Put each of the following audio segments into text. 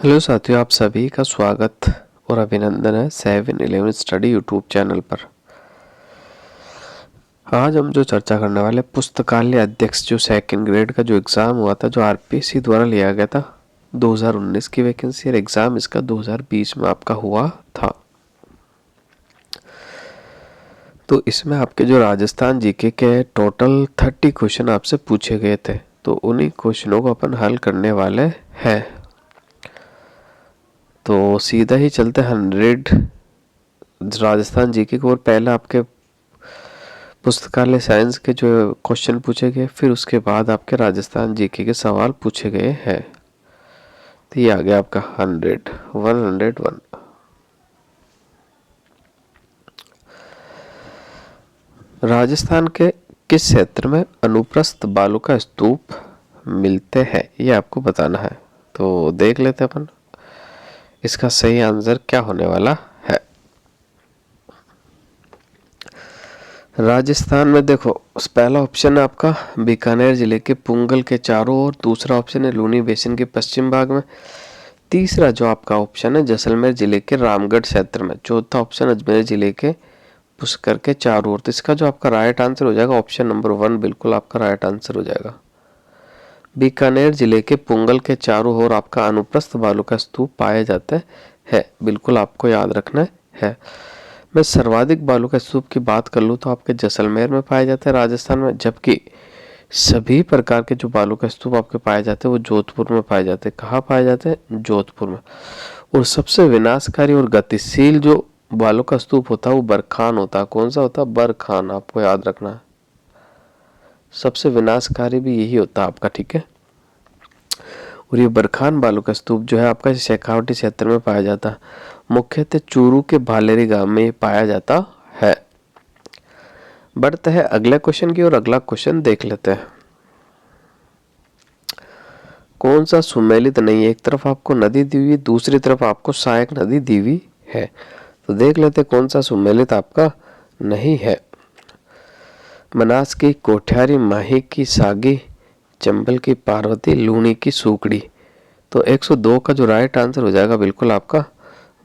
Hello साथियों, आप सभी का स्वागत और अभिनंदन है 7-11 स्टडी यूट्यूब चैनल पर। आज हम जो चर्चा करने वाले पुस्तकालय अध्यक्ष जो सेकंड ग्रेड का जो एग्ज़ाम हुआ था, जो आरपीएससी द्वारा लिया गया था 2019 की वैकेंसी, और एग्ज़ाम इसका 2020 में आपका हुआ था। तो इसमें आपके जो राजस्थान जीके के टोटल 30 क्वेश्चन आपसे पूछे गए थे, तो उन्हीं क्वेश्चनों को अपन हल करने वाले हैं। तो सीधा ही चलते 100 राजस्थान जीके को, और पहले आपके पुस्तकालय साइंस के जो क्वेश्चन पूछे गए, फिर उसके बाद आपके राजस्थान जीके के सवाल पूछे गए हैं। तो ये आ गया आपका 101। राजस्थान के किस क्षेत्र में अनुप्रस्थ बालू का स्तूप मिलते हैं, ये आपको बताना है। तो देख लेते हैं अपन इसका सही आंसर क्या होने वाला है। राजस्थान में देखो, पहला ऑप्शन है आपका बीकानेर जिले के पुंगल के चारों ओर, दूसरा ऑप्शन है लूनी बेसिन के पश्चिम भाग में, तीसरा जो आपका ऑप्शन है जैसलमेर जिले के रामगढ़ क्षेत्र में, चौथा ऑप्शन अजमेर जिले के पुष्कर के चारों ओर। तो इसका जो आपका राइट आंसर हो जाएगा ऑप्शन नंबर 1 बिल्कुल आपका राइट आंसर हो जाएगा। बीकानेर जिले के पुंगल के चारों ओर आपका अनुप्रस्थ बालू का स्तूप पाया जाता है, बिल्कुल आपको याद रखना है। मैं सर्वाधिक बालू का स्तूप की बात कर लूँ तो आपके जैसलमेर में पाया जाता है राजस्थान में, जबकि सभी प्रकार के जो बालू का स्तूप आपके पाए जाते हैं वो जोधपुर में पाए जाते हैं। कहाँ पाए जाते हैं? जोधपुर में। और सबसे विनाशकारी और गतिशील जो बालू का स्तूप होता है वो बरखान होता है। कौन सा होता है? बरखान, आपको याद रखना है। सबसे विनाशकारी भी यही होता है आपका, ठीक है। और ये बरखान बालू का स्तूप जो है आपका शेखावटी क्षेत्र में पाया जाता है, मुख्यतः चूरू के भालेरी गांव में पाया जाता है। बढ़ते हैं अगले क्वेश्चन की ओर। अगला क्वेश्चन देख लेते हैं। कौन सा सुमेलित नहीं है? एक तरफ आपको नदी दी हुई, दूसरी तरफ आपको सहायक नदी दी हुई है। तो देख लेते हैं कौन सा सुमेलित आपका नहीं है। बनास की कोठियारी, माही की सागी, चंबल की पार्वती, लूनी की सूकड़ी। तो 102 का जो राइट आंसर हो जाएगा बिल्कुल आपका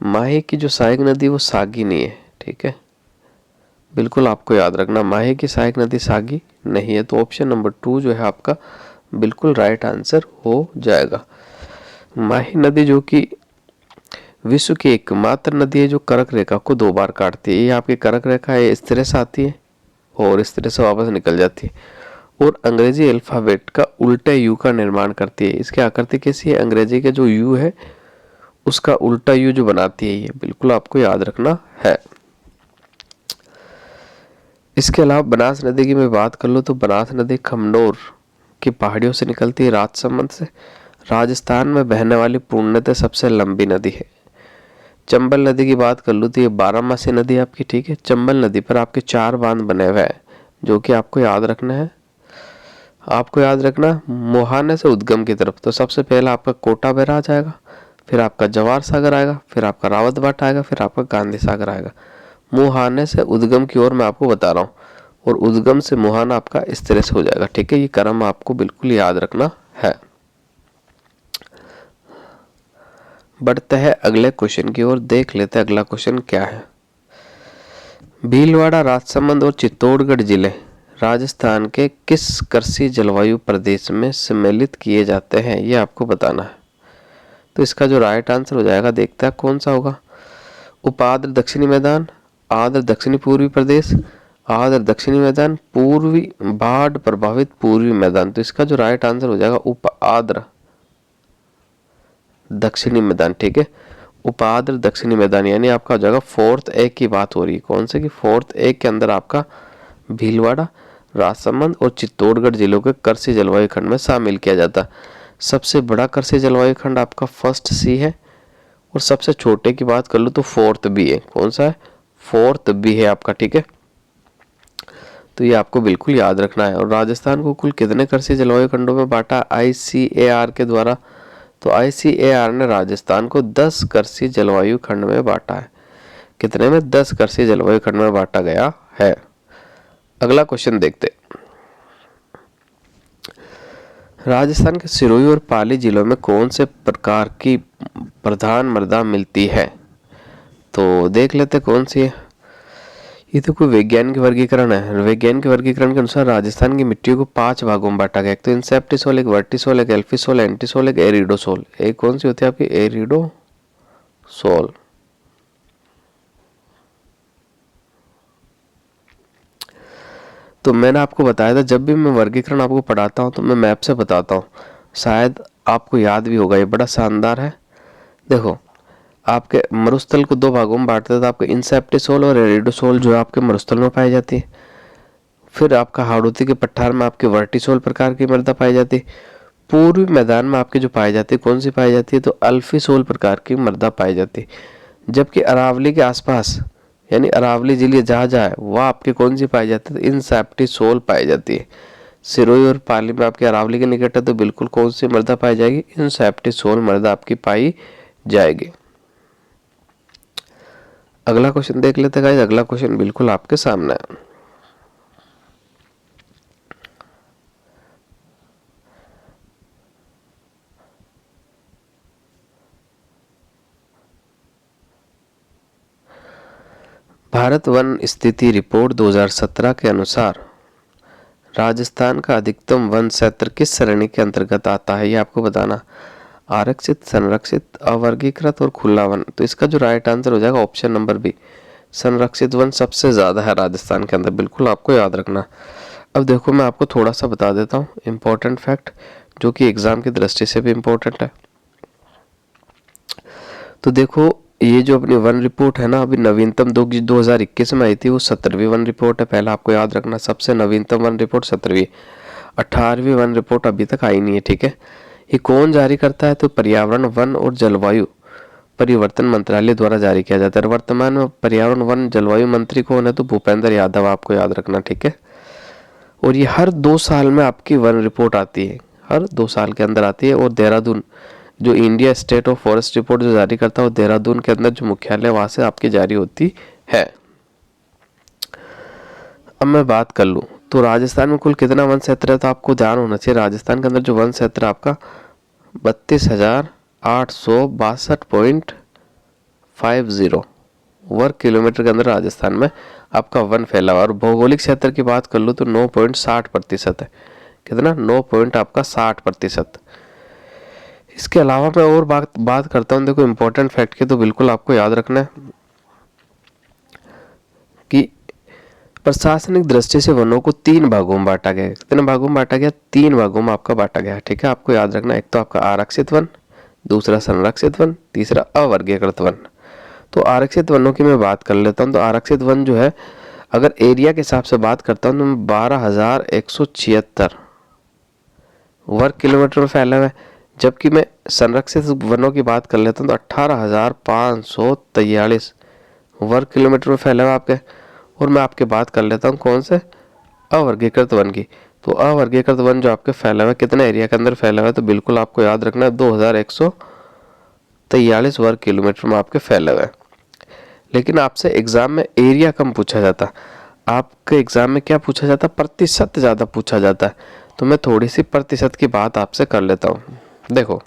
माही की जो सहायक नदी वो सागी नहीं है, ठीक है। बिल्कुल आपको याद रखना, माही की सहायक नदी सागी नहीं है। तो ऑप्शन नंबर 2 जो है आपका बिल्कुल राइट आंसर हो जाएगा। माही नदी जो कि विश्व की एकमात्र नदी है जो कर्क रेखा को 2 बार काटती है। ये आपकी कर्क रेखा है, इस तरह से आती है और इस तरह से वापस निकल जाती है, और अंग्रेजी अल्फाबेट का उल्टे यू का निर्माण करती है। इसकी आकृति कैसी है? अंग्रेजी का जो यू है उसका उल्टा यू जो बनाती है, ये बिल्कुल आपको याद रखना है। इसके अलावा बनास नदी की मैं बात कर लूँ तो बनास नदी खमनोर की पहाड़ियों से निकलती है, राजसमंद से। राजस्थान में बहने वाली पूर्णतः सबसे लंबी नदी है। चंबल नदी की बात कर लूँ तो ये 12मासी नदी है आपकी, ठीक है। चंबल नदी पर आपके 4 बांध बने हुए हैं जो कि आपको याद रखना है। आपको याद रखना मुहाने से उद्गम की तरफ, तो सबसे पहला आपका कोटा बैराज आएगा, फिर आपका जवाहर सागर आएगा, फिर आपका रावत भाट आएगा, फिर आपका गांधी सागर आएगा। मुहाने से उद्गम की ओर मैं आपको बता रहा हूँ, और उद्गम से मुहाना आपका इस तरह से हो जाएगा, ठीक है। ये क्रम आपको बिल्कुल याद रखना है। बढ़ते हैं अगले क्वेश्चन की ओर, देख लेते हैं अगला क्वेश्चन क्या है। भीलवाड़ा, राजसमंद और चित्तौड़गढ़ जिले राजस्थान के किस कृषि जलवायु प्रदेश में सम्मिलित किए जाते हैं, ये आपको बताना है। तो इसका जो राइट आंसर हो जाएगा, देखते हैं कौन सा होगा। उपाद्र दक्षिणी मैदान, आर्द्र दक्षिणी पूर्वी प्रदेश, आर्द्र दक्षिणी मैदान, पूर्वी बाढ़ प्रभावित पूर्वी मैदान। तो इसका जो राइट आंसर हो जाएगा उपाद्र दक्षिणी मैदान, ठीक है। उपाद्र दक्षिणी मैदान यानी आपका हो जाएगा 4th ए की बात हो रही है। कौन से की? 4th ए के अंदर आपका भीलवाड़ा, राजसमंद और चित्तौड़गढ़ जिलों के कृषि जलवायु खंड में शामिल किया जाता है। सबसे बड़ा कृषि जलवायु खंड आपका 1st सी है, और सबसे छोटे की बात कर लो तो 4th बी है। कौन सा है? 4th बी है आपका, ठीक है। तो ये आपको बिल्कुल याद रखना है। और राजस्थान को कुल कितने कृषि जलवायु खंडों में बांटा ICAR के द्वारा? तो ICAR ने राजस्थान को 10 कृषि जलवायु खंड में बांटा है। कितने में? 10 कृषि जलवायु खंड में बांटा गया है। अगला क्वेश्चन देखते। राजस्थान के सिरोही और पाली जिलों में कौन से प्रकार की प्रधान मृदा मिलती है? तो देख लेते कौन सी है। ये तो कोई वैज्ञानिक वर्गीकरण है। वैज्ञानिक वर्गीकरण के अनुसार राजस्थान की मिट्टियों को 5 भागों में बांटा गया। एक तो इंसेप्टिसोल, एक वर्टिसोल, एक एल्फिसोल, एंटीसोल, एक एरिडोसोल। एक कौन सी होती है आपकी? एरिडोसोल। तो मैंने आपको बताया था, जब भी मैं वर्गीकरण आपको पढ़ाता हूँ तो मैं मैप से बताता हूँ, शायद आपको याद भी होगा। ये बड़ा शानदार है। देखो, आपके मरुस्थल को 2 भागों में बांटते थे। आपके इंसेप्टिसोल और एरिडोसोल जो है आपके मरुस्थल में पाई जाती है। फिर आपका हाड़ौती के पठार में आपके वर्टिसोल प्रकार की मृदा पाई जाती है। पूर्वी मैदान में आपकी जो पाई जाती है, कौन सी पाई जाती है? तो अल्फिसोल प्रकार की मृदा पाई जाती है। जबकि अरावली के आसपास, यानी अरावली जिले जहाँ जहाँ है वह आपकी कौन सी पाई जाती है? इंसेप्टिसोल पाई जाती है। सिरोही और पाली में आपके अरावली के निकट है तो बिल्कुल कौन सी मृदा पाई जाएगी? इंसेप्टिसोल मृदा आपकी पाई जाएगी। अगला क्वेश्चन देख लेते हैं। अगला क्वेश्चन बिल्कुल आपके सामने है। भारत वन स्थिति रिपोर्ट 2017 के अनुसार राजस्थान का अधिकतम वन क्षेत्र किस श्रेणी के अंतर्गत आता है? ये आपको बताना। आरक्षित, संरक्षित, अवर्गीकृत और खुला वन। तो इसका जो राइट आंसर हो जाएगा ऑप्शन नंबर बी, संरक्षित वन सबसे ज्यादा है राजस्थान के अंदर। बिल्कुल आपको याद रखना। अब देखो, मैं आपको थोड़ा सा बता देता हूँ इम्पोर्टेंट फैक्ट, जो कि एग्जाम की दृष्टि से भी इम्पोर्टेंट है। तो देखो, ये जो अपनी वन रिपोर्ट है ना, अभी नवीनतम 2021 में आई थी, वो 17वीं वन रिपोर्ट है। पहला आपको याद रखना, सबसे नवीनतम वन रिपोर्ट 17वीं। 18वीं वन रिपोर्ट अभी तक आई नहीं है, ठीक है। ये कौन जारी करता है? तो पर्यावरण, वन और जलवायु परिवर्तन मंत्रालय द्वारा जारी किया जाता है। वर्तमान में पर्यावरण, वन, जलवायु मंत्री कौन है? तो भूपेंद्र यादव, आपको याद रखना, ठीक है। और ये हर 2 साल में आपकी वन रिपोर्ट आती है, हर 2 साल के अंदर आती है। और देहरादून, जो India state of forest report जो जारी करता है, वो देहरादून के अंदर जो मुख्यालय वहां से आपकी जारी होती है। अब मैं बात कर लूँ तो राजस्थान में कुल कितना वन क्षेत्र है? तो आपको ध्यान होना चाहिए, राजस्थान के अंदर जो वन क्षेत्र आपका 32,862.50 वर्ग किलोमीटर के अंदर राजस्थान में आपका वन फैला हुआ। और भौगोलिक क्षेत्र की बात कर लो तो 9.60% है। कितना? 9.60%। इसके अलावा मैं और बात करता हूँ। देखो, इंपॉर्टेंट फैक्ट के तो बिल्कुल आपको याद रखना है कि प्रशासनिक दृष्टि से वनों को 3 भागों में बांटा गया है। कितने भागों में बांटा गया? 3 भागों में आपका बांटा गया है, ठीक है। आपको याद रखना, एक तो आपका आरक्षित वन, दूसरा संरक्षित वन, तीसरा अवर्गीकृत वन। तो आरक्षित वनों की मैं बात कर लेता हूँ। तो आरक्षित वन जो है, अगर एरिया के हिसाब से बात करता हूँ तो 12,176 वर्ग किलोमीटर में फैला हुआ है। जबकि मैं संरक्षित वनों की बात कर लेता हूँ तो 18,543 वर्ग किलोमीटर में फैला हुआ आपके। और मैं आपके बात कर लेता हूँ कौन से? अवर्गीकृत वन की। तो अवर्गीकृत वन जो आपके फैला हुआ है, कितने एरिया के अंदर फैला हुआ है? तो बिल्कुल आपको याद रखना है, 2,143 वर्ग किलोमीटर में आपके फैला हुआ है। लेकिन आपसे एग्जाम में एरिया कम पूछा जाता है, आपके एग्जाम में क्या पूछा जाता है? प्रतिशत ज्यादा पूछा जाता है। तो मैं थोड़ी सी प्रतिशत की बात आपसे कर लेता हूँ। देखो,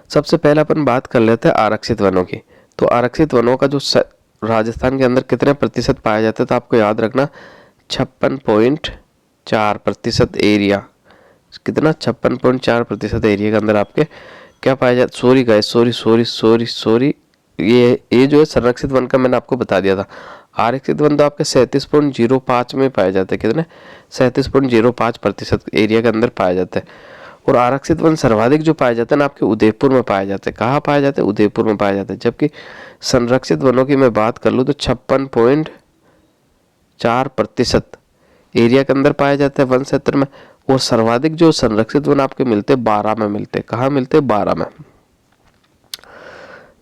सबसे पहले अपन बात कर लेते हैं आरक्षित वनों की। तो आरक्षित वनों का जो राजस्थान के अंदर कितने प्रतिशत पाया जाता है? तो आपको याद रखना 56.4% एरिया। कितना? 56.4% एरिया के अंदर आपके क्या पाया जाता? सॉरी गाइस, सॉरी, ये जो है संरक्षित वन का मैंने आपको बता दिया था। आरक्षित वन तो आपके 37.05 में पाए जाते हैं। कितने? 37.05% एरिया के अंदर पाया जाता है। और आरक्षित वन सर्वाधिक जो पाए जाते हैं ना, आपके उदयपुर में पाए जाते हैं। कहाँ पाए जाते हैं? उदयपुर में पाए जाते हैं। जबकि संरक्षित वनों की मैं बात कर लूँ तो 56.4% एरिया के अंदर पाए जाते हैं वन क्षेत्र में। और सर्वाधिक जो संरक्षित वन आपके मिलते 12 में मिलते। कहाँ मिलते? 12 में।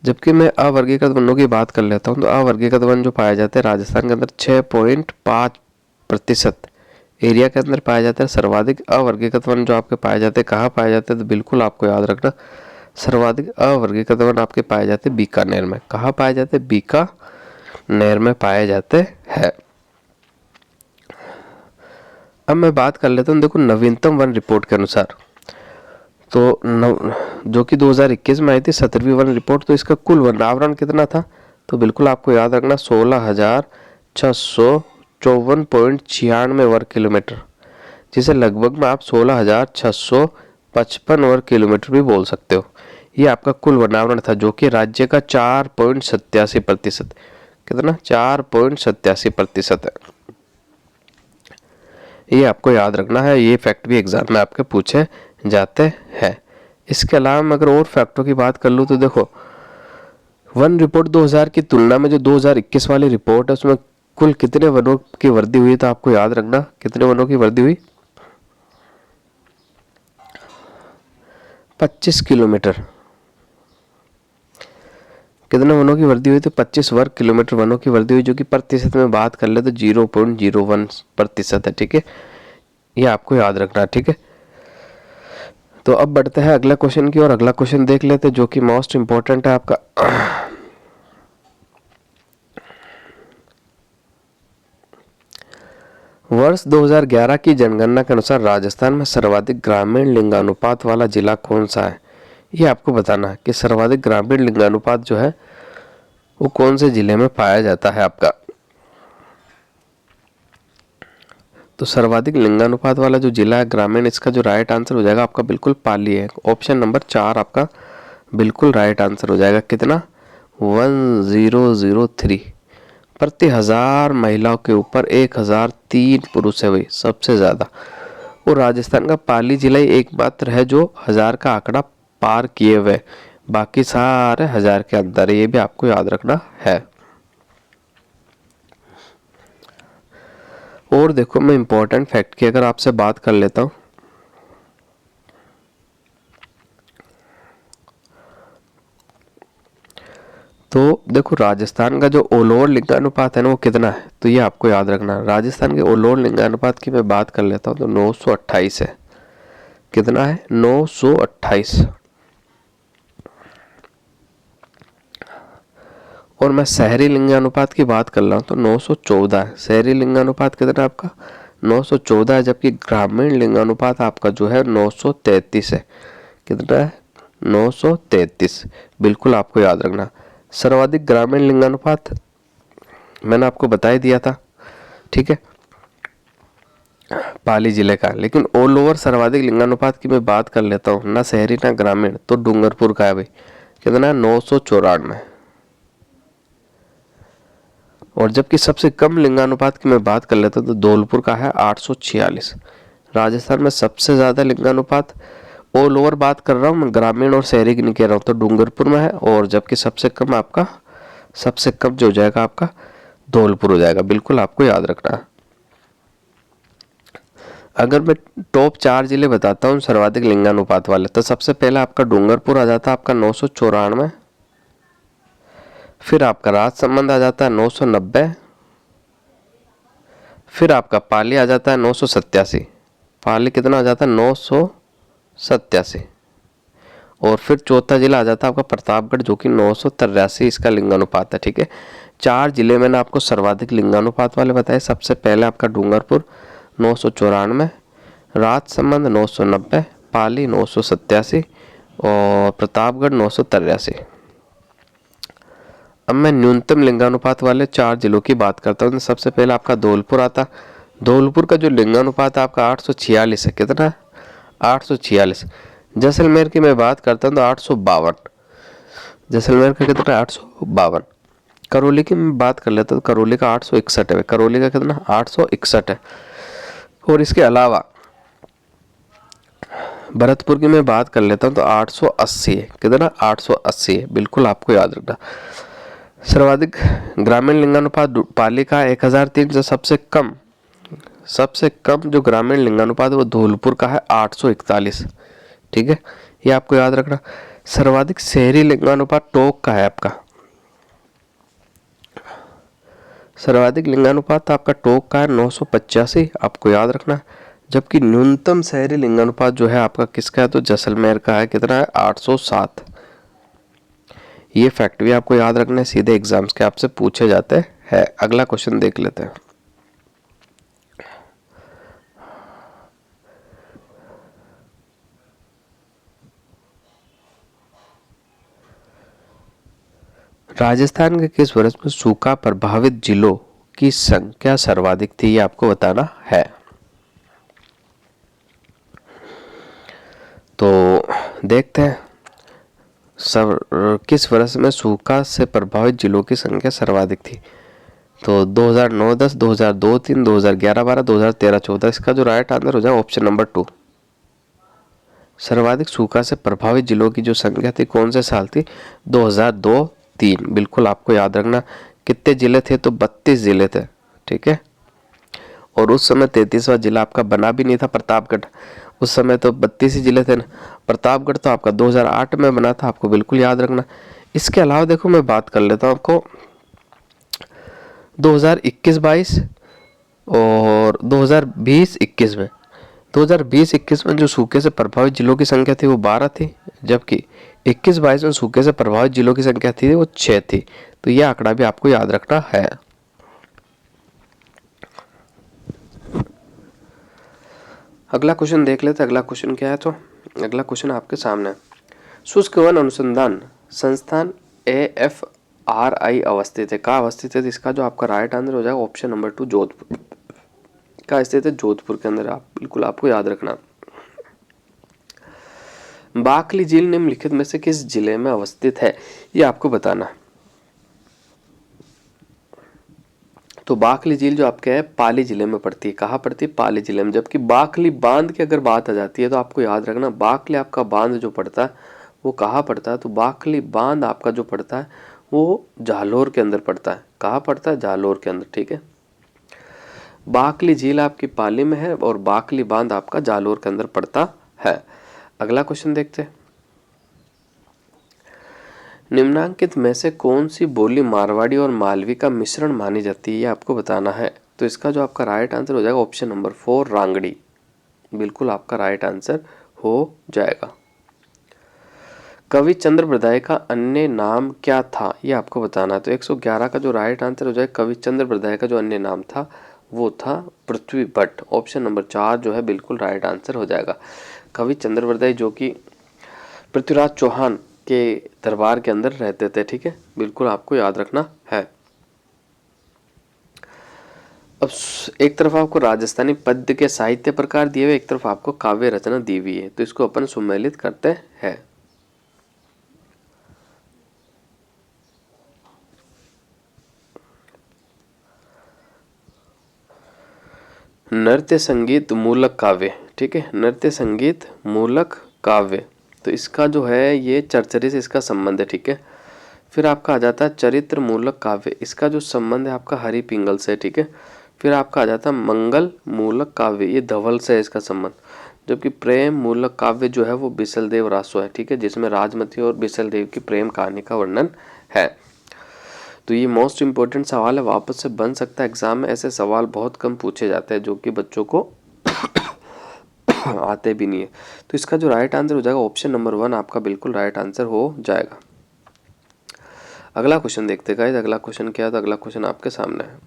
जबकि मैं अवर्गीकृत वनों की बात कर लेता हूँ तो अवर्गीकृत वन जो पाए जाते हैं राजस्थान के अंदर 6.5% एरिया के अंदर पाए जाते हैं। सर्वाधिक अवर्गीकृत वन जो आपके पाए जाते हैं कहाँ पाए जाते हैं? तो बिल्कुल आपको याद रखना, सर्वाधिक अवर्गीकृत वन आपके पाए जाते हैं बीकानेर में। कहाँ पाए जाते हैं? बीकानेर में पाए जाते हैं। अब मैं बात कर लेता हूँ, देखो नवीनतम वन रिपोर्ट के अनुसार तो जो कि 2021 में आई थी 17वीं वन रिपोर्ट, तो इसका कुल वन आवरण कितना था, तो बिल्कुल आपको याद रखना 16,654.96 वर्ग किलोमीटर, जिसे लगभग में आप 16,655 वर्ग किलोमीटर भी बोल सकते हो। ये आपका कुल वनावरण था, जो कि राज्य का 4.87%, कितना 4.87% है। ये आपको याद रखना है, ये फैक्ट भी एग्जाम में आपके पूछे जाते हैं। इसके अलावा मैं अगर और फैक्टों की बात कर लूँ तो देखो वन रिपोर्ट 2000 की तुलना में जो 2021 वाली रिपोर्ट है उसमें कुल कितने वनों की वृद्धि हुई, तो आपको याद रखना कितने वनों की वृद्धि हुई, 25 किलोमीटर। कितने वनों की वृद्धि हुई, तो 25 वर्ग किलोमीटर वनों की वृद्धि हुई, जो कि प्रतिशत में बात कर ले तो 0.01% है। ठीक है, ये आपको याद रखना। ठीक है, तो अब बढ़ते हैं अगला क्वेश्चन की और अगला क्वेश्चन देख लेते हैं जो कि मोस्ट इंपॉर्टेंट है आपका। वर्ष 2011 की जनगणना के अनुसार राजस्थान में सर्वाधिक ग्रामीण लिंगानुपात वाला जिला कौन सा है। ये आपको बताना है कि सर्वाधिक ग्रामीण लिंगानुपात जो है वो कौन से जिले में पाया जाता है आपका। तो सर्वाधिक लिंगानुपात वाला जो जिला है ग्रामीण, इसका जो राइट आंसर हो जाएगा आपका बिल्कुल पाली है। ऑप्शन नंबर 4 आपका बिल्कुल राइट आंसर हो जाएगा। कितना 1003 प्रति 1000 महिलाओं के ऊपर 1003 पुरुष है भाई, सबसे ज्यादा। और राजस्थान का पाली जिला ही एकमात्र है जो 1000 का आंकड़ा पार किए हुए, बाकी सारे 1000 के अंदर, ये भी आपको याद रखना है। और देखो मैं इंपॉर्टेंट फैक्ट की अगर आपसे बात कर लेता हूं, तो देखो राजस्थान का जो ओल ओवर लिंगानुपात है ना वो कितना है, तो ये आपको याद रखना। राजस्थान के ओल ओवर लिंगानुपात की मैं बात कर लेता हूँ तो 928 है। कितना है 928। और मैं शहरी लिंगानुपात की बात कर रहा हूँ तो 914 है। शहरी लिंगानुपात कितना है आपका 914 है, जबकि ग्रामीण लिंगानुपात आपका जो है 933 है। कितना है 933, बिल्कुल आपको याद रखना। सर्वाधिक ग्रामीण लिंगानुपात मैंने आपको बता ही दिया था, ठीक है, पाली जिले का। लेकिन ऑल ओवर सर्वाधिक लिंगानुपात की मैं बात कर लेता हूँ, ना शहरी ना ग्रामीण, तो डूंगरपुर का है भाई। कितना है 994। और जबकि सबसे कम लिंगानुपात की मैं बात कर लेता हूँ तो धौलपुर का है 846। राजस्थान में सबसे ज्यादा लिंगानुपात ऑल ओवर बात कर रहा हूँ मैं, ग्रामीण और शहरी की नहीं कह रहा हूँ, तो डूंगरपुर में है। और जबकि सबसे कम आपका, सबसे कम जो हो जाएगा आपका धौलपुर हो जाएगा, बिल्कुल आपको याद रखना है। अगर मैं टॉप 4 जिले बताता हूँ सर्वाधिक लिंगानुपात वाले, तो सबसे पहले आपका डूंगरपुर आ जाता है आपका 994, फिर आपका राजसमंद आ जाता है 990, फिर आपका पाली आ जाता है 987। पाली कितना आ जाता है 987। और फिर चौथा जिला आ जाता है आपका प्रतापगढ़, जो कि 983 इसका लिंगानुपात है। ठीक है, 4 जिले मैंने आपको सर्वाधिक लिंगानुपात वाले बताए। सबसे पहले आपका डूंगरपुर 994, राजसमंद 990, पाली 987 और प्रतापगढ़ 983। अब मैं न्यूनतम लिंगानुपात वाले 4 जिलों की बात करता हूँ। सबसे पहले आपका धौलपुर आता। धौलपुर का जो लिंगानुपात है आपका 846 है। कितना 846। जैसलमेर की मैं बात करता हूँ तो 852। जैसलमेर का कितना 852। करौली की मैं बात कर लेता हूँ, करौली का 861 है। करौली का कितना 861 है। और इसके अलावा भरतपुर की मैं बात कर लेता हूँ तो 880 है। कितना 880 है, बिल्कुल आपको याद रखना। सर्वाधिक ग्रामीण लिंगानुपात पाली का 1003, जो सबसे कम जो ग्रामीण लिंगानुपात है वो धौलपुर का है 841। ठीक है, ये आपको याद रखना। सर्वाधिक शहरी लिंगानुपात टोंक का है आपका। सर्वाधिक लिंगानुपात आपका टोंक का है 985, आपको याद रखना। जबकि न्यूनतम शहरी लिंगानुपात जो है आपका किसका है, तो जैसलमेर का है। कितना है 807। ये फैक्ट भी आपको याद रखना है, सीधे एग्जाम्स के आपसे पूछे जाते हैं। अगला क्वेश्चन देख लेते हैं। राजस्थान के किस वर्ष में सूखा प्रभावित जिलों की संख्या सर्वाधिक थी, ये आपको बताना है। तो देखते हैं किस वर्ष में सूखा से प्रभावित जिलों की संख्या सर्वाधिक थी। तो 2009-10, 2002-3, 2011-12, 2013-14। इसका जो राइट आंसर हो जाए ऑप्शन नंबर 2। सर्वाधिक सूखा से प्रभावित जिलों की जो संख्या थी कौन से साल थी? 2002-3। बिल्कुल आपको याद रखना। कितने जिले थे? तो 32 जिले थे, ठीक है। और उस समय 33वां जिला आपका बना भी नहीं था, प्रतापगढ़। उस समय तो 32 ही जिले थे ना। प्रतापगढ़ तो आपका 2008 में बना था, आपको बिल्कुल याद रखना। इसके अलावा देखो मैं बात कर लेता हूँ आपको 2021-22 और 2020-21 में। 2020-21 में जो सूखे से प्रभावित जिलों की संख्या थी वो 12 थी, जबकि 21-22 में सूखे से प्रभावित जिलों की संख्या थी वो 6 थी। तो यह आंकड़ा भी आपको याद रखना है। अगला क्वेश्चन देख लेते हैं। अगला क्वेश्चन क्या है? तो अगला क्वेश्चन आपके सामने है। शुष्क वन अनुसंधान संस्थान AFRI अवस्थित है। कहाँ अवस्थित है? इसका जो आपका राइट आंसर हो जाएगा ऑप्शन नंबर 2, जोधपुर। कहाँ स्थित है? जोधपुर के अंदर। आप बिल्कुल आपको याद रखना। बाकली झील निम्नलिखित में से किस जिले में अवस्थित है, ये आपको बताना। तो बाकली झील जो आपके है पाली जिले में पड़ती है। कहाँ पड़ती है? पाली जिले में। जबकि बाकली बांध की अगर बात आ जाती है तो आपको याद रखना बाकली आपका बांध जो पड़ता है वो कहाँ पड़ता है? तो बाकली बांध आपका जो पड़ता है वो जालोर के अंदर पड़ता है। कहाँ पड़ता है? जालोर के अंदर, ठीक है। बाकली झील आपकी पाली में है और बाकली बांध आपका जालोर के अंदर पड़ता है। अगला क्वेश्चन देखते हैं। निम्नांकित में से कौन सी बोली मारवाड़ी और मालवी का मिश्रण मानी जाती है, ये आपको बताना है। तो इसका जो आपका राइट आंसर हो जाएगा ऑप्शन नंबर 4, रांगड़ी। बिल्कुल आपका राइट आंसर हो जाएगा। कवि चंद्रबरदाई का अन्य नाम क्या था, ये आपको बताना है। तो 111 का जो राइट आंसर हो जाएगा कवि चंद्रबरदाई का जो अन्य नाम था वो था पृथ्वी भट्ट। ऑप्शन नंबर 4 जो है बिल्कुल राइट आंसर हो जाएगा। कवि चंद्रबरदाई जो कि पृथ्वीराज चौहान के दरबार के अंदर रहते थे, ठीक है। बिल्कुल आपको याद रखना है। अब एक तरफ आपको राजस्थानी पद्य के साहित्य प्रकार दिए हुए, एक तरफ आपको काव्य रचना दी हुई है। तो इसको अपन सुमेलित करते हैं। नृत्य संगीत मूलक काव्य, ठीक है। नृत्य संगीत मूलक काव्य, तो इसका जो है ये चरचरी से इसका संबंध है, ठीक है। फिर आपका आ जाता है चरित्र मूलक काव्य, इसका जो संबंध है आपका हरि पिंगल से, ठीक है। फिर आपका आ जाता है मंगल मूलक काव्य, ये धवल से है इसका संबंध। जबकि प्रेम मूलक काव्य जो है वो बिसलदेव रासो है, ठीक है, जिसमें राजमती और बिसलदेव की प्रेम कहानी का वर्णन है। तो ये मोस्ट इंपॉर्टेंट सवाल है, वापस से बन सकता है एग्जाम में। ऐसे सवाल बहुत कम पूछे जाते हैं जो कि बच्चों को आते भी नहीं है। तो इसका जो राइट आंसर हो जाएगा ऑप्शन नंबर 1 आपका बिल्कुल राइट आंसर हो जाएगा। अगला क्वेश्चन देखते गाइस। अगला क्वेश्चन क्या है? तो अगला क्वेश्चन आपके सामने है।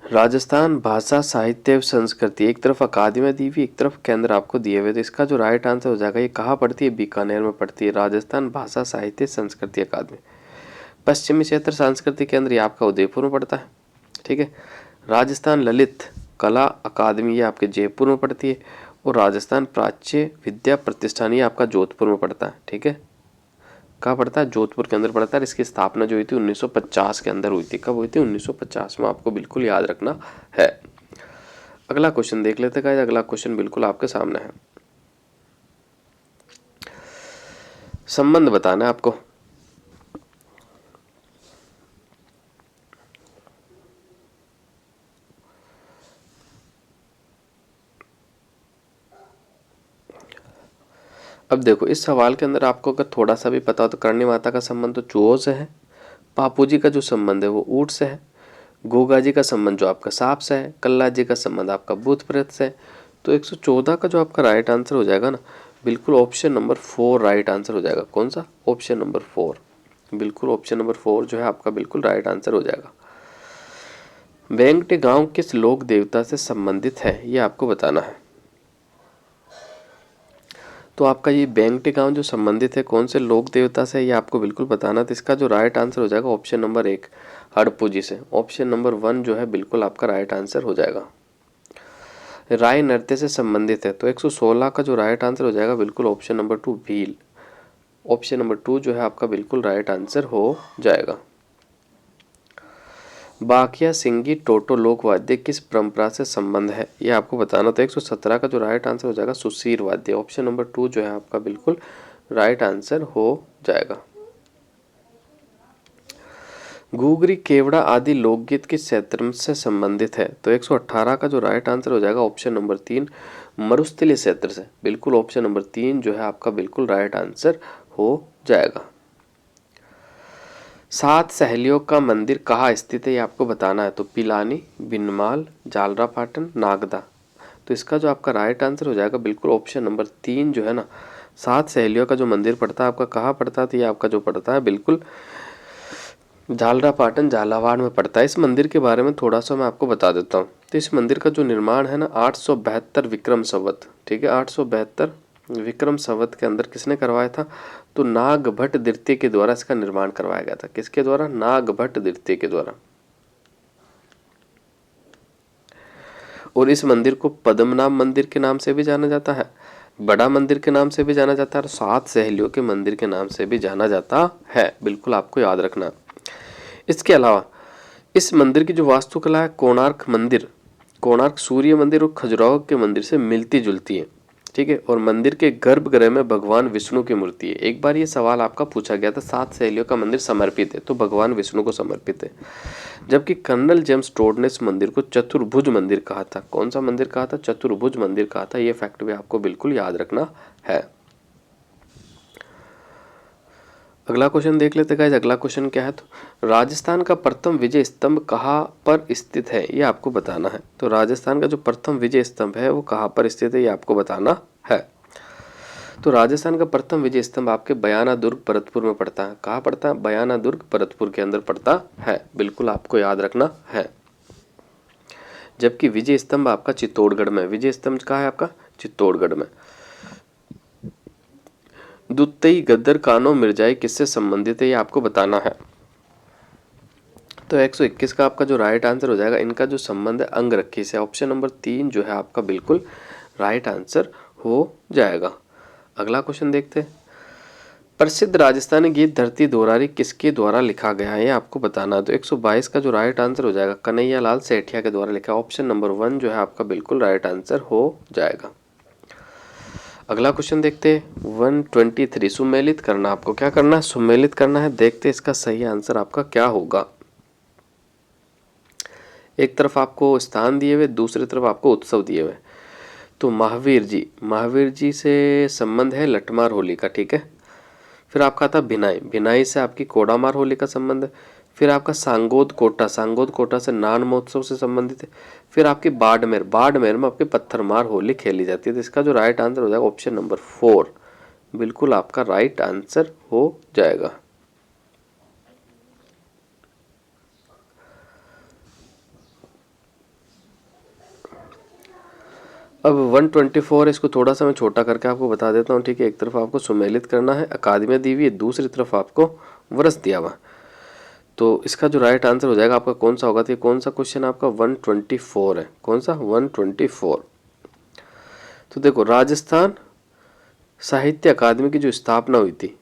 राजस्थान भाषा साहित्य एवं संस्कृति, एक तरफ अकादमी दी हुई, एक तरफ केंद्र आपको दिए हुए। तो इसका जो राइट आंसर हो जाएगा, ये कहाँ पड़ती है? बीकानेर में पड़ती है, राजस्थान भाषा साहित्य संस्कृति अकादमी। पश्चिमी क्षेत्र सांस्कृतिक केंद्र ये आपका उदयपुर में पड़ता है, ठीक है। राजस्थान ललित कला अकादमी ये आपके जयपुर में पड़ती है, और राजस्थान प्राच्य विद्या प्रतिष्ठान ये आपका जोधपुर में पड़ता है, ठीक है। कहाँ पड़ता है? जोधपुर के अंदर पड़ता है। इसकी स्थापना जो हुई थी 1950 के अंदर हुई थी। कब हुई थी? 1950 में, आपको बिल्कुल याद रखना है। अगला क्वेश्चन देख लेते हैं। अगला क्वेश्चन बिल्कुल आपके सामने है। संबंध बताना है आपको। अब देखो इस सवाल के अंदर आपको अगर थोड़ा सा भी पता हो तो करणी माता का संबंध तो चूहों से है, पापू जी का जो संबंध है वो ऊंट से है, गोगा जी का संबंध जो आपका सांप से है, कल्ला जी का संबंध आपका भूत प्रेत से है। तो 114 का जो आपका राइट आंसर हो जाएगा ना, बिल्कुल ऑप्शन नंबर 4 राइट आंसर हो जाएगा। कौन सा? ऑप्शन नंबर 4, बिल्कुल ऑप्शन नंबर 4 जो है आपका बिल्कुल राइट आंसर हो जाएगा। वेंकटे गांव किस लोक देवता से संबंधित है, ये आपको बताना है। तो आपका ये बेंगटे गांव जो संबंधित है कौन से लोक देवता से, ये आपको बिल्कुल बताना। तो इसका जो राइट आंसर हो जाएगा ऑप्शन नंबर 1 हड़पूजी से। ऑप्शन नंबर 1 जो है बिल्कुल आपका राइट आंसर हो जाएगा। राय नृत्य से संबंधित है तो 116 का जो राइट आंसर हो जाएगा बिल्कुल option number 2 Bhil. Option number 2 जो है आपका बिल्कुल राइट आंसर हो जाएगा। बाकिया सिंगी टोटो लोक वाद्य किस परंपरा से संबंध है, ये आपको बताना। तो 117 का जो राइट आंसर हो जाएगा सुसीर वाद्य। ऑप्शन नंबर 2 जो है आपका बिल्कुल राइट आंसर हो जाएगा। घूगरी केवड़ा आदि लोकगीत किस क्षेत्र से संबंधित है, तो 118 का जो राइट आंसर हो जाएगा ऑप्शन नंबर 3 मरुस्थलीय क्षेत्र से। बिल्कुल ऑप्शन नंबर 3 जो है आपका बिल्कुल राइट आंसर हो जाएगा। 7 सहेलियों का मंदिर कहाँ स्थित है, ये आपको बताना है। तो पिलानी, बिनमाल, जालरापाटन, नागदा। तो इसका जो आपका राइट आंसर हो जाएगा बिल्कुल ऑप्शन नंबर 3 जो है ना, 7 सहेलियों का जो मंदिर पड़ता है आपका कहाँ पड़ता है, तो ये आपका जो पड़ता है बिल्कुल झालरापाटन झालावाड़ में पड़ता है। इस मंदिर के बारे में थोड़ा सा मैं आपको बता देता हूँ। तो इस मंदिर का जो निर्माण है ना 872 विक्रम संवत, ठीक है, 872 विक्रम संवत के अंदर किसने करवाया था, तो नागभट्ट द्वितीय के द्वारा इसका निर्माण करवाया गया था। किसके द्वारा, नागभट्ट द्वितीय के द्वारा। और इस मंदिर को पद्मनाभ मंदिर के नाम से भी जाना जाता है, बड़ा मंदिर के नाम से भी जाना जाता है और 7 सहेलियों के मंदिर के नाम से भी जाना जाता है। बिल्कुल आपको याद रखना। इसके अलावा इस मंदिर की जो वास्तुकला है कोणार्क मंदिर, कोणार्क सूर्य मंदिर और खजुराहो के मंदिर से मिलती जुलती है, ठीक है। और मंदिर के गर्भगृह में भगवान विष्णु की मूर्ति है। एक बार ये सवाल आपका पूछा गया था, 7 सहेलियों का मंदिर समर्पित है तो भगवान विष्णु को समर्पित है। जबकि कर्नल जेम्स टोड ने इस मंदिर को चतुर्भुज मंदिर कहा था। कौन सा मंदिर कहा था, चतुर्भुज मंदिर कहा था। ये फैक्ट भी आपको बिल्कुल याद रखना है। अगला क्वेश्चन देख लेते गाइस। अगला क्वेश्चन क्या है, तो राजस्थान का प्रथम विजय स्तंभ कहाँ पर स्थित है, ये आपको बताना है। तो राजस्थान का जो प्रथम विजय स्तंभ है वो कहाँ पर स्थित है, ये आपको बताना है। तो राजस्थान का प्रथम विजय स्तंभ आपके बयाना दुर्ग भरतपुर में पड़ता है। कहाँ पड़ता है, बयाना दुर्ग भरतपुर के अंदर पड़ता है। बिल्कुल आपको याद रखना है। जबकि विजय स्तंभ आपका चित्तौड़गढ़ में, विजय स्तंभ कहाँ है आपका, चित्तौड़गढ़ में। दुत्तई गद्दर कानो मिर्जाई किससे संबंधित है, ये आपको बताना है। तो 121 का आपका जो राइट आंसर हो जाएगा, इनका जो संबंध है अंगरक्षी से। ऑप्शन नंबर 3 जो है आपका बिल्कुल राइट आंसर हो जाएगा। अगला क्वेश्चन देखते हैं। प्रसिद्ध राजस्थानी गीत धरती दोरारी किसके द्वारा लिखा गया है, ये आपको बताना है। तो 122 का जो राइट आंसर हो जाएगा कन्हैया लाल सेठिया के द्वारा लिखा। ऑप्शन नंबर 1 जो है आपका बिल्कुल राइट आंसर हो जाएगा। अगला क्वेश्चन देखते हैं 123। सुमेलित करना, आपको क्या करना है, सुमेलित करना है। देखते हैं इसका सही आंसर आपका क्या होगा। एक तरफ आपको स्थान दिए हुए, दूसरी तरफ आपको उत्सव दिए हुए। तो महावीर जी, महावीर जी से संबंध है लठमार होली का, ठीक है। फिर आपका था भिनाई, भिनाई से आपकी कोडामार होली का संबंध है। फिर आपका सांगोद कोटा, सांगोद कोटा से नान महोत्सव से संबंधित है। फिर आपकी बाड़मेर, बाड़मेर में आपकी पत्थरमार होली खेली जाती है। तो इसका जो राइट आंसर हो जाएगा ऑप्शन नंबर 4 बिल्कुल आपका राइट आंसर हो जाएगा। अब 124 इसको थोड़ा सा मैं छोटा करके आपको बता देता हूँ, ठीक है। एक तरफ आपको सुमेलित करना है, अकादमी दी हुई है, दूसरी तरफ आपको वर्ष दिया हुआ। तो इसका जो राइट आंसर हो जाएगा आपका कौन सा होगा, तो ये कौन सा क्वेश्चन आपका 124 है। कौन सा 124। तो देखो राजस्थान साहित्य अकादमी की जो स्थापना हुई थी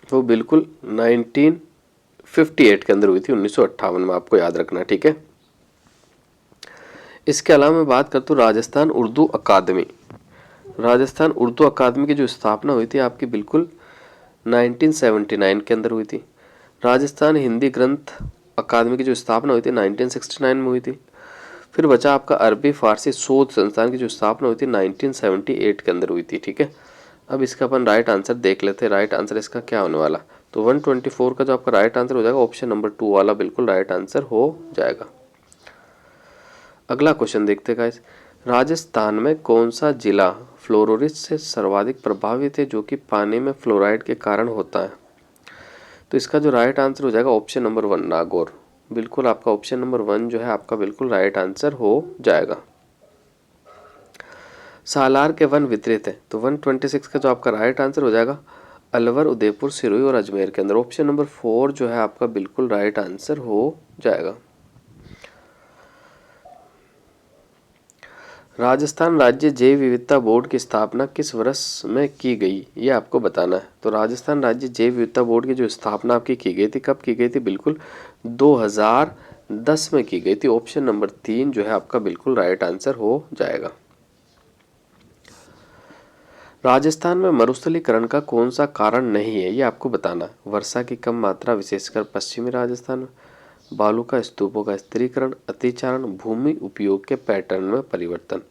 वो बिल्कुल 1958 के अंदर हुई थी, 1958 में, आपको याद रखना, ठीक है। इसके अलावा मैं बात करता हूँ राजस्थान उर्दू अकादमी। राजस्थान उर्दू अकादमी की जो स्थापना हुई थी आपकी बिल्कुल 1979 के अंदर हुई थी। राजस्थान हिंदी ग्रंथ अकादमी की जो स्थापना हुई थी 1969 में हुई थी। फिर बचा आपका अरबी फारसी शोध संस्थान की जो स्थापना हुई थी 1978 के अंदर हुई थी, ठीक है। अब इसका अपन राइट आंसर देख लेते हैं। राइट आंसर इसका क्या होने वाला, तो 124 का जो आपका राइट आंसर हो जाएगा ऑप्शन नंबर 2 वाला बिल्कुल राइट आंसर हो जाएगा। अगला क्वेश्चन देखते हैं गाइस। राजस्थान में कौन सा जिला फ्लोरोसिस से सर्वाधिक प्रभावित है जो कि पानी में फ्लोराइड के कारण होता है, तो इसका जो राइट आंसर हो जाएगा ऑप्शन नंबर 1 नागौर। बिल्कुल आपका ऑप्शन नंबर 1 जो है आपका बिल्कुल राइट आंसर हो जाएगा। सालार के वन वितरित है, तो 126 का जो आपका राइट आंसर हो जाएगा अलवर, उदयपुर, सिरोही और अजमेर के अंदर। ऑप्शन नंबर 4 जो है आपका बिल्कुल राइट आंसर हो जाएगा। राजस्थान राज्य जैव विविधता बोर्ड की स्थापना किस वर्ष में की गई, ये आपको बताना है। तो राजस्थान राज्य जैव विविधता बोर्ड की जो स्थापना आपकी की गई थी, कब की गई थी, बिल्कुल 2010 में की गई थी। ऑप्शन नंबर 3 जो है आपका बिल्कुल राइट आंसर हो जाएगा। राजस्थान में मरुस्थलीकरण का कौन सा कारण नहीं है, ये आपको बताना है। वर्षा की कम मात्रा विशेषकर पश्चिमी राजस्थान में, बालू का स्तूपों का स्थिरीकरण, अतिचारण, भूमि उपयोग के पैटर्न में परिवर्तन।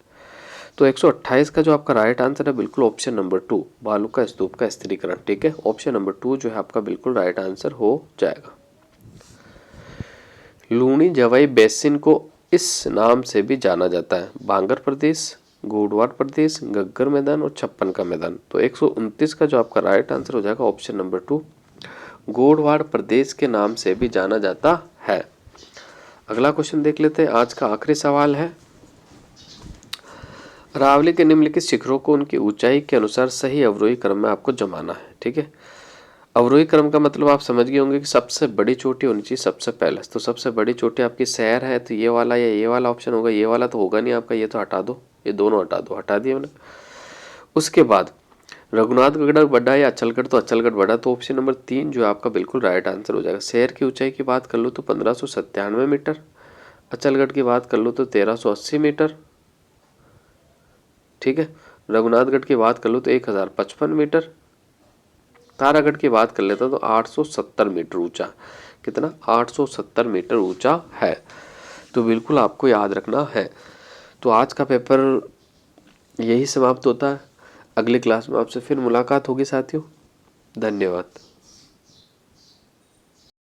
तो 128 का जो आपका राइट आंसर है बिल्कुल ऑप्शन नंबर 2, बालू का स्तूप का स्थिरीकरण। ठीक है, ऑप्शन नंबर 2 जो है आपका बिल्कुल राइट आंसर हो जाएगा। लूणी जवाई बेसिन को इस नाम से भी जाना जाता है, बांगर प्रदेश, गोडवाड़ प्रदेश, गग्गर मैदान और छप्पन का मैदान। तो 129 का जो आपका राइट आंसर हो जाएगा ऑप्शन नंबर 2, गोडवाड़ प्रदेश के नाम से भी जाना जाता है। अगला क्वेश्चन देख लेते हैं, आज का आखिरी सवाल है। अरावली के निम्नलिखित शिखरों को उनकी ऊंचाई के अनुसार सही अवरोही क्रम में आपको जमाना है। ठीक है, अवरोही क्रम का मतलब आप समझ गए होंगे कि सबसे बड़ी चोटी होनी चाहिए सबसे पहले। तो सबसे बड़ी चोटी आपकी शहर है, तो ये वाला या ये वाला ऑप्शन होगा। ये वाला तो होगा नहीं आपका, ये तो हटा दो, ये दोनों हटा दो, हटा दिया मैंने। उसके बाद रघुनाथगढ़ बड़ा या अचलगढ़, तो अचलगढ़ बड़ा। तो ऑप्शन नंबर 3 जो है आपका बिल्कुल राइट आंसर हो जाएगा। शहर की ऊंचाई की बात कर लो तो 1597 मीटर, अचलगढ़ की बात कर लो तो 1380 मीटर। ठीक है, रघुनाथगढ़ की बात कर लो तो 1055 मीटर, तारागढ़ की बात कर लेता तो 870 मीटर ऊंचा। कितना, 870 मीटर ऊंचा है। तो बिल्कुल आपको याद रखना है। तो आज का पेपर यही समाप्त होता है। अगली क्लास में आपसे फिर मुलाकात होगी साथियों। धन्यवाद।